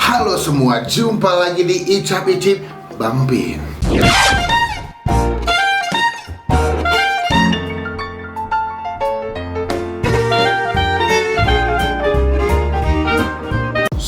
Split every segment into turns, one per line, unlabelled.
Halo semua, jumpa lagi di Icap Icip Bang Pin.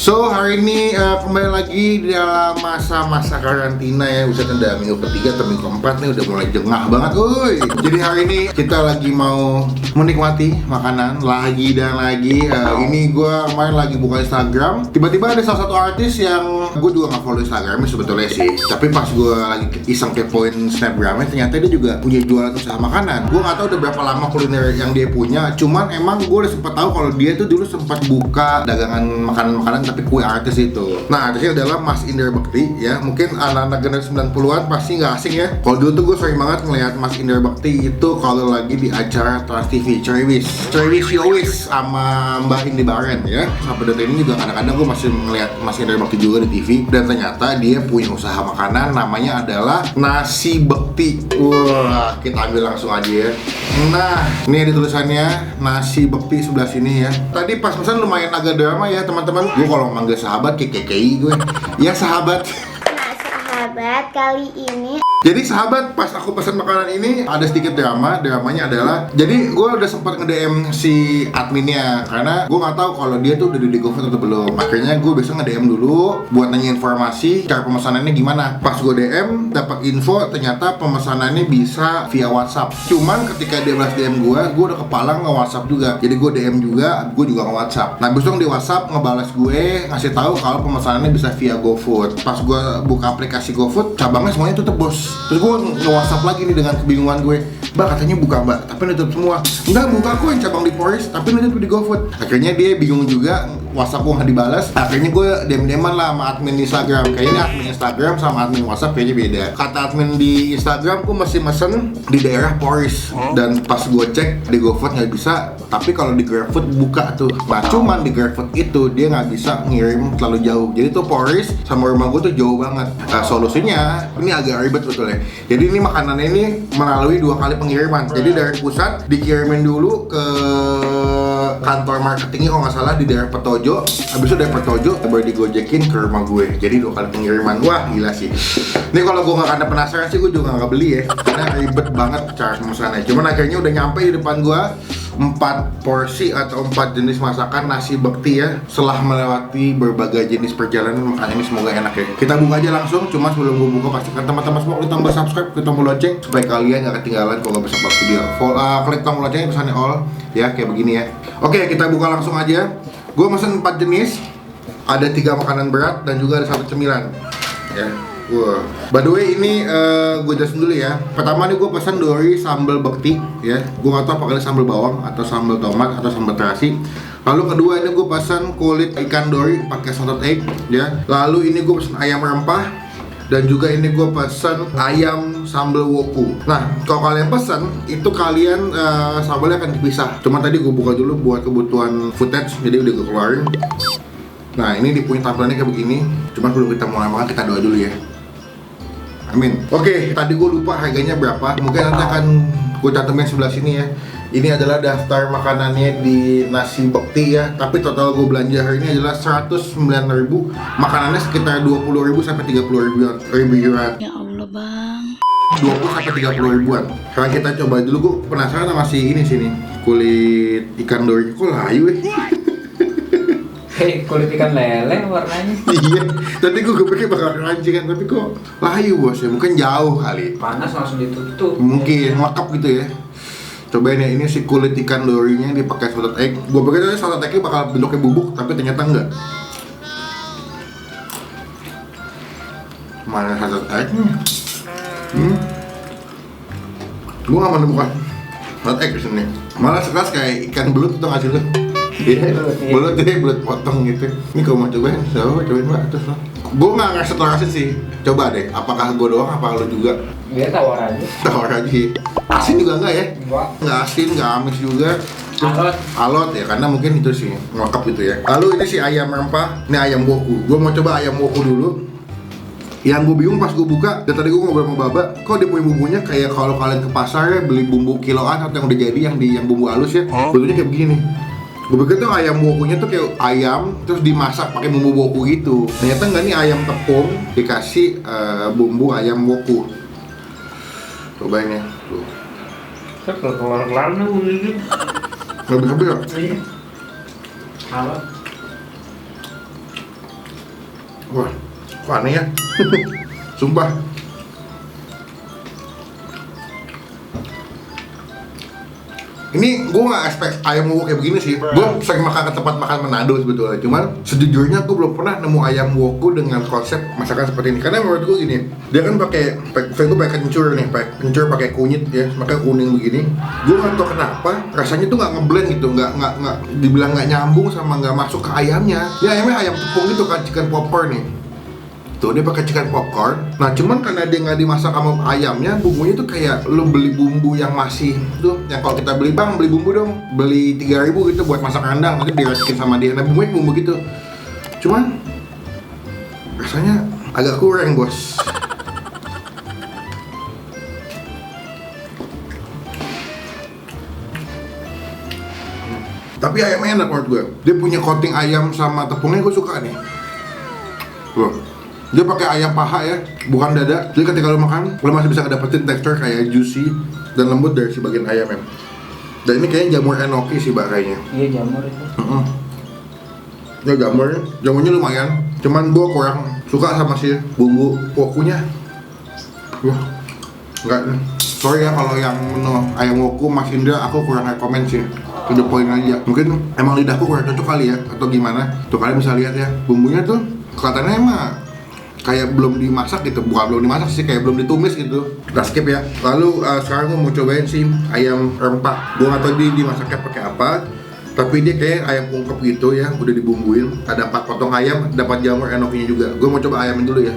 So hari ini kembali lagi dalam masa-masa karantina ya. Udah minggu ketiga atau minggu keempat nih, udah mulai jengah banget uy. Jadi hari ini kita lagi mau menikmati makanan lagi dan lagi. Ini gue kemarin lagi buka Instagram, tiba-tiba ada salah satu artis yang gue juga gak follow Instagramnya sebetulnya sih. Tapi pas gue lagi iseng kepoin Snapgramnya, ternyata dia juga punya jualan usaha makanan. Gue gak tahu udah berapa lama kuliner yang dia punya, cuman emang gue udah sempet tahu kalau dia tuh dulu sempat buka dagangan makanan-makanan tapi kue artis itu. Nah, artisnya adalah Mas Indra Bekti ya. Mungkin anak-anak generasi 90-an pasti nggak asing ya. Kalau dulu tuh gue sering banget ngeliat Mas Indra Bekti itu kalau lagi di acara Trans TV Cewish Yowis sama Mbak Indi Baren ya. Sampai detik ini juga kadang-kadang gue masih ngeliat Mas Indra Bekti juga di TV. Dan ternyata dia punya usaha makanan namanya adalah Nasi Bekti. Wah, kita ambil langsung aja ya. Nah, ini ada tulisannya Nasi Bekti sebelah sini ya. Tadi pas pesan lumayan agak drama ya teman-teman. Gue kalau manggil sahabat KKI gue. Ya sahabat.
Nah sahabat, kali ini
Jadi sahabat, pas aku pesan makanan ini ada sedikit dramanya adalah, jadi gue udah sempat nge-DM si adminnya karena gue nggak tahu kalau dia tuh udah di GoFood atau belum. Akhirnya gue besok nge-DM dulu buat nanya informasi cara pemesanannya gimana. Pas gue DM dapat info ternyata pemesanannya bisa via WhatsApp. Cuman ketika dia balas DM gue udah kepalang nge-WhatsApp juga. Jadi gue DM juga, gue juga nge-WhatsApp. Nah besok di WhatsApp ngebalas gue ngasih tahu kalau pemesanannya bisa via GoFood. Pas gue buka aplikasi GoFood, cabangnya semuanya tutup bos. Terus gue nge-WhatsApp lagi nih dengan kebingungan gue, Mbak katanya buka mbak, tapi nutup semua. Enggak, buka kok yang cabang di Poris, tapi nutup di GoFood. Akhirnya dia bingung juga, WhatsApp gue nggak dibalas. Akhirnya gue DM-deman lah sama admin Instagram. Kayaknya admin Instagram sama admin WhatsApp kayaknya beda. Kata admin di Instagram, gue masih mesen di daerah Poris. Dan pas gue cek di GoFood nggak bisa, tapi kalau di GrabFood buka tuh. Nah cuman di GrabFood itu dia nggak bisa ngirim terlalu jauh. Jadi tuh Poris sama rumah gue tuh jauh banget. Nah, solusinya ini agak ribet betul ya. Jadi ini makanannya ini melalui 2 kali pengiriman. Jadi dari pusat dikirimin dulu ke kantor marketingnya kalau nggak salah di daerah Petojo. Habis itu dari Petojo baru digojekin ke rumah gue. Jadi 2 kali pengiriman. Wah gila sih. Ini kalau gue nggak ada penasaran sih gue juga nggak beli ya. Karena ribet banget cara pemesanannya. Cuman akhirnya udah nyampe di depan gue 4 porsi atau 4 jenis masakan nasi bekti ya. Setelah melewati berbagai jenis perjalanan, makanya ini semoga enak ya. Kita buka aja langsung. Cuma sebelum gue buka pastikan teman-teman semua klik tombol subscribe, klik tombol lonceng supaya kalian gak ketinggalan kalau gak bisa upload video. Klik tombol loncengnya pesannya all ya kayak begini ya. Oke, kita buka langsung aja. Gue pesen 4 jenis. Ada 3 makanan berat dan juga ada 1 cemilan ya. Wah, by the way ini gue jelasin dulu ya. Pertama nih gue pesan dori sambal bekti ya. Gue gak tau apakah ini sambal bawang atau sambal tomat atau sambal terasi. Lalu kedua ini gue pesan kulit ikan dori pakai salted egg ya. Lalu ini gue pesan ayam rempah dan juga ini gue pesan ayam sambal woku. Nah kalau kalian pesan itu kalian sambalnya akan dipisah. Cuma tadi gue buka dulu buat kebutuhan footage jadi udah gue keluarin. Nah ini di punya tampilannya kayak begini. Cuma sebelum kita mulai makan kita doa dulu ya. Amin. Oke, tadi gue lupa harganya berapa. Mungkin nanti akan gue cantumin sebelah sini ya. Ini adalah daftar makanannya di Nasi Bekti ya. Tapi total gue belanja hari ini adalah 109.000. Makanannya sekitar 20.000 sampai 30.000 yuan.
ya Allah bang.
20 sampai 30 ribuan. Sekarang kita coba dulu. Gue penasaran sama si ini sini. Kulit ikan dori. Kok layu ya?
Kulit ikan lele warnanya.
Iya, tadi gue pikir bakal crunchy kan, tapi kok layu bos ya, mungkin jauh kali.
Panas langsung ditutup.
Mungkin lengkap gitu ya. Cobain ya, ini si kulit ikan dorinya dipakai salted egg. Gue pikir tadi salted eggnya bakal bentuknya bubuk, tapi ternyata enggak. Mana salted egg? Gue gak menemukan salted egg di sini. Malah sekelas kayak ikan belut tuh nggak sih lu? Iya, belut potong gitu. Ini kalau mau cobain, cobain mbak terus lah. Gue nggak ngasih toleransi sih. Coba deh, apakah gue doang, apa lo juga?
Dia tawar aja.
Tawar aja. Asin juga enggak ya?
Enggak.
Nggak asin, nggak amis juga. Alot ya, karena mungkin itu sih lengkap gitu ya. Lalu ini si ayam rempah, ini ayam woku. Gue mau coba ayam woku dulu. Yang gue bingung pas gue buka, dan tadi gue ngobrol sama Baba, kok dia punya bumbunya kayak kalau kalian ke pasar ya beli bumbu kiloan atau yang udah jadi yang bumbu halus ya, bentuknya kayak begini nih. Gue pikir tuh ayam wokunya tuh kayak ayam terus dimasak pakai bumbu woku gitu. Ternyata enggak, nih ayam tepung dikasih bumbu ayam woku. Cobain ya. Tuh.
Keluar nih.
Nggak bisa ya?
Iya. Apa?
Wah, kok aneh ya? Sumpah. Ini gue nggak expect ayam woku kayak begini sih. Gue sering makan ke tempat makan Manado sebetulnya. Cuman sejujurnya gue belum pernah nemu ayam woku dengan konsep masakan seperti ini. Karena menurut gue gini, dia kan pakai kencur nih, kencur pakai kunyit ya, makanya kuning begini. Gue nggak tahu kenapa rasanya tuh nggak ngeblend gitu, nggak dibilang nggak nyambung sama nggak masuk ke ayamnya. Ya ayamnya ayam tepung gitu kan, chicken popcorn nih. Tuh dia pakai chicken popcorn. Nah cuman karena dia nggak dimasak sama ayamnya, bumbunya tuh kayak lu beli bumbu yang masih tuh, yang kalau kita beli bang beli bumbu dong, beli 3.000 gitu buat masak rendang, nanti diracikin sama dia. Nah bumbunya bumbu gitu. Cuman rasanya agak kurang bos. Tapi ayamnya enak menurut gue. Dia punya coating ayam sama tepungnya, gue suka nih. Tuh. Dia pakai ayam paha ya, bukan dada. Jadi ketika lo makan, lo masih bisa dapetin tekstur kayak juicy dan lembut dari si bagian ayamnya. Dan ini kayaknya jamur enoki sih mbak kayaknya.
Iya jamur itu.
Ya jamurnya lumayan. Cuman gue kurang suka sama si bumbu wokunya. Wah, enggak. Sorry ya kalau yang menu ayam woku Mas Indra aku kurang rekomen sih. To the point aja. Mungkin emang lidahku kurang cocok kali ya, atau gimana. Tuh kalian bisa lihat ya, bumbunya tuh kelihatannya emang kayak belum dimasak gitu, bukan belum dimasak sih, kayak belum ditumis gitu. Kita skip ya. Lalu sekarang gue mau cobain sih ayam rempah. Gue nggak tahu dia dimasaknya pakai apa, tapi dia kayak ayam ungkep gitu ya, udah dibumbuin. Ada 4 potong ayam, dapat jamur enokinya juga. Gue mau coba ayamin dulu ya.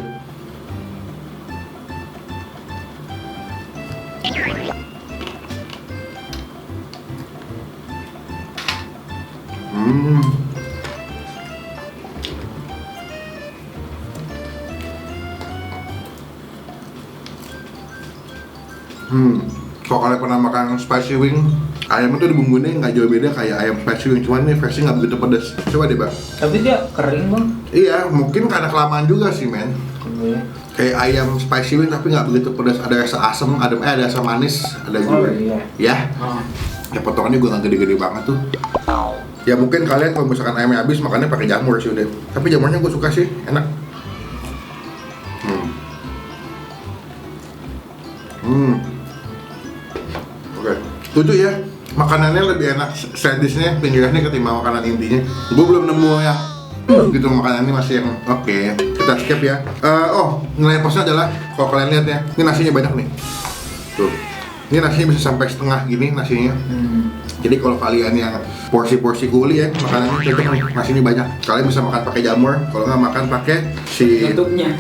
Kalau kalian pernah makan spicy wing, ayamnya tuh dibumbuinnya nggak jauh beda kayak ayam spicy wing, cuman ini versi nggak begitu pedas. Coba deh bang.
Tapi dia kering bang.
Iya, mungkin karena kelamaan juga sih men. Kayak ayam spicy wing tapi nggak begitu pedas, ada rasa asam, ada rasa manis, ada juga.
Iya.
Ya, ya potongannya gue nggak gede-gede banget tuh. Ya mungkin kalian kalau misalkan ayamnya habis makannya pakai jamur sih udah. Tapi jamurnya gue suka sih, enak. Oke, setuju ya. Makanannya lebih enak side dish-nya, pinggirannya ketimbang makanan intinya. Gue belum nemu ya gitu makanan ini masih yang oke. Kita skip ya. Nilai plusnya adalah kalau kalian lihat ya, ini nasinya banyak nih. Tuh, ini nasinya bisa sampai setengah gini nasinya. Jadi kalau kalian yang porsi-porsi kuli ya, makanannya cocok nih, nasinya banyak. Kalian bisa makan pakai jamur, kalau nggak makan pakai si tutupnya.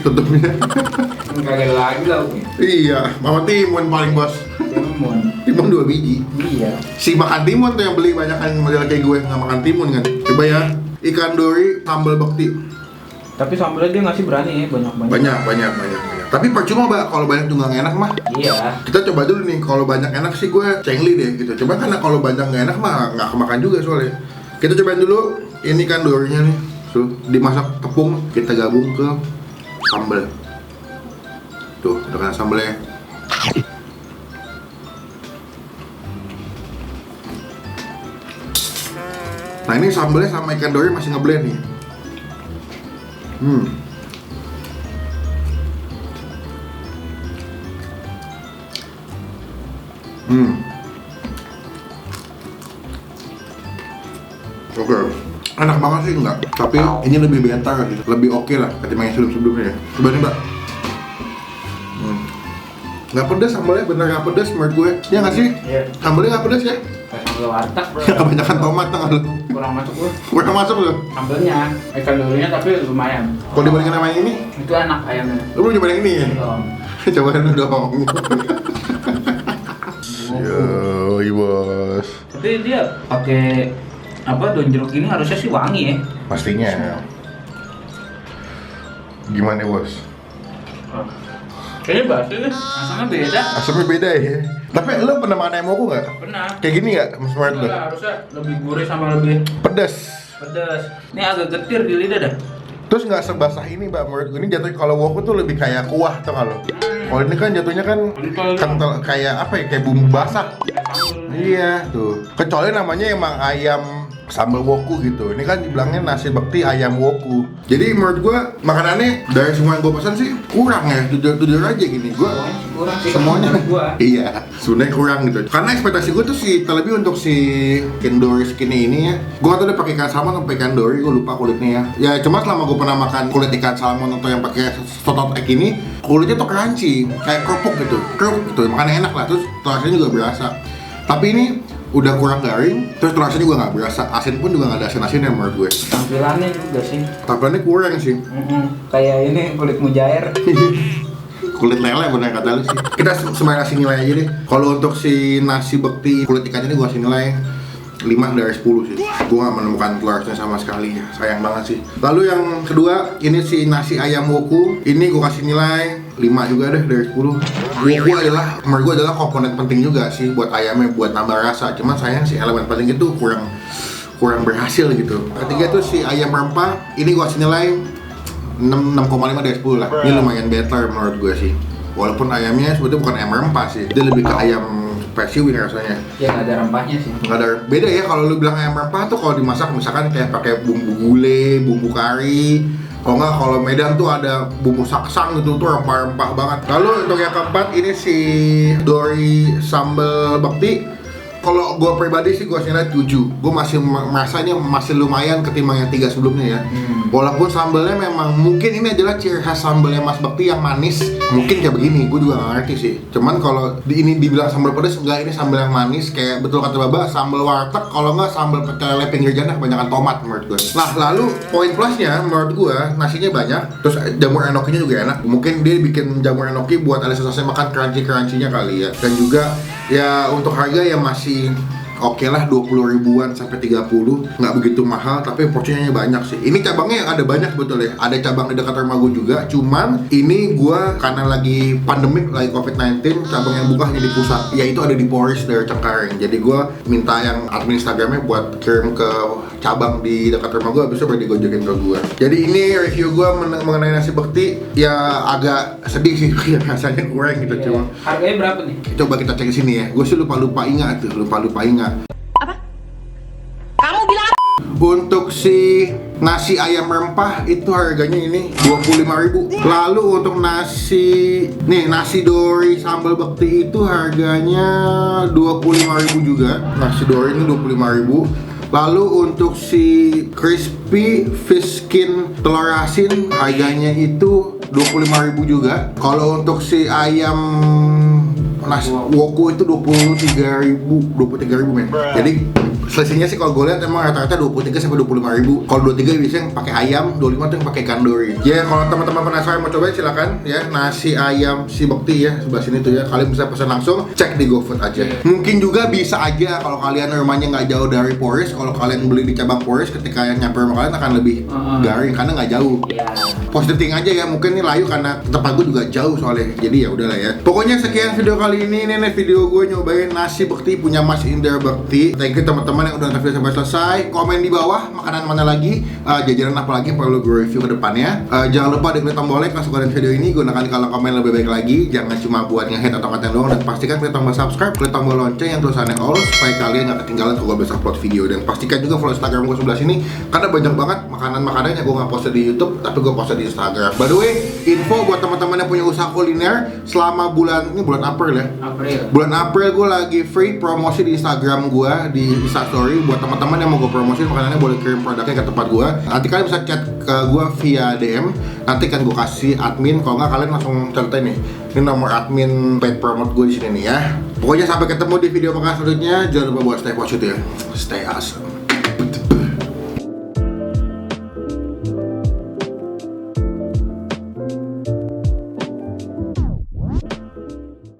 Kagak lagi lah.
Iya, mama timun paling bos. Timun 2 biji.
Iya.
Si makan timun tuh yang beli banyak kan model kayak gue nggak makan timun kan. Coba ya, ikan dori sambal bekti.
Tapi sambalnya dia ngasih berani ya, banyak. Tapi percuma mbak, kalau banyak juga nggak enak mah. Iya. Kita coba dulu nih, kalau banyak enak sih gue cengli deh gitu. Coba karena kalau banyak nggak enak mah nggak kemakan juga soalnya. Kita cobain dulu, ini kan dorinya nih. Tuh, dimasak tepung, kita gabung ke sambal. Tuh, udah kena sambalnya. Nah ini sambalnya sama ikan dori masih ngeblend nih. Oke, enak banget sih enggak, tapi ini lebih bentar gitu, lebih oke lah ketimbang yang sebelum-sebelumnya ya. Coba nih mbak. Nggak pedas sambalnya, bener nggak pedas menurut gue. Ya nggak sih? Iya.
Sambalnya nggak pedas ya?
Kayak sambal warteg bro.
Kebanyakan tomat tengah lu. Kurang masuk lu.
Sambalnya, ikan dorinya tapi lumayan.
Kalau dibandingin sama yang ini,
Itu enak ayamnya.
lu belum nyobain yang ini ya?
Belum.
Coba dulu dong. Yo, bos.
Tapi dia pakai apa daun jeruk ini harusnya sih wangi ya.
Pastinya. Gimana bos?
Kayaknya basi deh. Asamnya beda.
Asamnya beda ya.
Tapi lo pernah makan ayam woku nggak?
Pernah.
Kayak gini nggak, Mas Muhammad lo?
Enggak, harusnya lebih gurih sama lebih
Pedas.
pedas. Ini agak getir di lidah dah.
Terus nggak sebasah ini mbak, menurut gue ini jatuhnya kalau woku tuh lebih kayak kuah tau nggak lo? Kalau ini kan jatuhnya kan kental kayak apa ya, kayak bumbu basah. Iya tuh. Kecuali namanya emang ayam sambal woku gitu. Ini kan dibilangnya nasi bakti ayam woku. Jadi menurut gua makanannya dari semua yang gua pesan sih kurang ya. Jujur aja gini. Gua
Kurang sih
semuanya
menurut gua.
iya, sebenarnya kurang gitu. Karena ekspektasi gua tuh sih terlebih untuk si kendori skinny ini ya. Gua tuh udah pakai ikan salmon atau ikan dori, gua lupa kulitnya ya. Ya cuma selama gua pernah makan kulit ikan salmon atau yang pakai sotot egg ini, kulitnya tuh crunchy, kayak kerupuk gitu. Kerupuk gitu, makannya enak lah. Terus rasanya juga berasa. Tapi ini udah kurang garing, terus rasanya juga nggak berasa. Asin pun juga nggak ada asin-asinnya menurut gue.
Tampilannya juga sih.
Tampilannya kurang sih.
Kayak ini kulit mujair.
Kulit lele bener kata lu sih. Kita semuanya kasih nilai aja deh. Kalau untuk si nasi bekti kulit ikannya ini gue kasih nilai 5 dari 10 sih. Gue gak menemukan telurnya sama sekali. Sayang banget sih. Lalu yang kedua, ini si nasi ayam woku. Ini gue kasih nilai 5 juga deh dari 10. Woku adalah, menurut gue adalah komponen penting juga sih buat ayamnya, buat nambah rasa. Cuman sayang sih elemen penting itu kurang berhasil gitu. Ketiga tuh si ayam rempah. Ini gue kasih nilai 6,5 dari 10 lah. Ini lumayan better menurut gue sih. Walaupun ayamnya sebetulnya bukan ayam rempah sih. Dia lebih ke ayam spesial rasanya.
Ya nggak ada rempahnya sih.
Nggak ada, beda ya kalau lu bilang ayam rempah tuh kalau dimasak misalkan kayak pakai bumbu gulai, bumbu kari. Kalau nggak, kalau Medan tuh ada bumbu saksang gitu, tuh rempah-rempah banget. Lalu untuk yang keempat ini si dori sambal bakti. Kalau gue pribadi sih gue nilai 7. Gue masih merasanya masih lumayan ketimbang yang 3 sebelumnya ya. Walaupun sambalnya memang mungkin ini adalah ciri khas sambalnya Mas Bakti yang manis. Mungkin kayak begini, gue juga gak ngerti sih. Cuman kalau ini dibilang sambal pedas, enggak, ini sambal yang manis. Kayak betul kata Baba, sambal warteg. Kalau nggak sambal pecel lele pinggir jalan kebanyakan tomat menurut gue. Nah lalu poin plusnya menurut gue nasinya banyak. Terus jamur enokinya juga enak. Mungkin dia bikin jamur enoki buat ada sensasi makan crunchy-crunchy-nya kali ya. Dan juga ya untuk harga yang masih oke lah, 20 ribuan sampai 30, nggak begitu mahal, tapi porsinya banyak sih. Ini cabangnya yang ada banyak sebetulnya. Ada cabang di dekat rumah gue juga, cuman ini gue karena lagi pandemik, lagi COVID-19, cabang yang buka hanya di pusat, yaitu ada di Poris dari Cengkareng. Jadi gue minta yang admin Instagramnya buat kirim ke cabang di dekat rumah gue, abis itu baru digojekin ke gue. Jadi ini review gue mengenai nasi bakti, ya agak sedih sih, rasanya kurang gitu.
Iya.
Cuma
Harganya berapa nih?
coba kita cek di sini ya. Gue sih lupa ingat tuh, lupa ingat. Untuk si nasi ayam rempah itu harganya ini 25.000. Lalu untuk nasi dori sambal bakti itu harganya 25.000 juga. Nasi dori ini 25.000. Lalu untuk si crispy fish skin telur asin harganya itu 25.000 juga. Kalau untuk si ayam nasi woku itu 23.000 men. Jadi selisihnya sih kalau gue lihat emang rata-rata 23 sampai 25.000. Kalau 23 biasanya yang pakai ayam, 25 tuh yang pakai ikan dori. Ya kalau teman-teman penasaran mau cobain silakan ya, nasi ayam si bakti ya sebelah sini tuh ya. Kalian bisa pesan langsung, cek di GoFood aja. Mungkin juga bisa aja kalau kalian rumahnya nggak jauh dari Poris, kalau kalian beli di cabang Poris, ketika yang nyampe rumah kalian akan lebih garing karena nggak jauh. Positive thing aja ya, mungkin nih layu karena tempat gue juga jauh soalnya. Jadi ya udahlah ya. Pokoknya sekian video kali ini nih video gue nyobain nasi bakti punya Mas Indra Bakti. Thank you teman-teman yang udah nonton video sampai selesai. Komen di bawah makanan mana lagi, jajanan apa lagi yang perlu gue review ke depannya. Jangan lupa klik tombol like kalau suka dengan video ini. Gunakan kalau komen lebih baik lagi. Jangan cuma buat nge-hate atau ngatain doang. Dan pastikan klik tombol subscribe, klik tombol lonceng yang tulisannya all supaya kalian gak ketinggalan kalau gue bisa upload video. Dan pastikan juga follow Instagram gue sebelah sini karena banyak banget makanan-makanan yang gue gak post di YouTube tapi gue post di Instagram. By the way, info buat teman-teman yang punya usaha kuliner selama bulan April ya. Bulan April gue lagi free promosi di Instagram gue di Instastory. Buat teman-teman yang mau gue promosi makanannya boleh kirim produknya ke tempat gue. Nanti kalian bisa chat ke gue via DM. Nanti kan gue kasih admin. Kalau nggak kalian langsung catat nih. Ini nomor admin paid promote gue di sini nih ya. Pokoknya sampai ketemu di video makan selanjutnya. Jangan lupa buat stay positive ya. Stay awesome.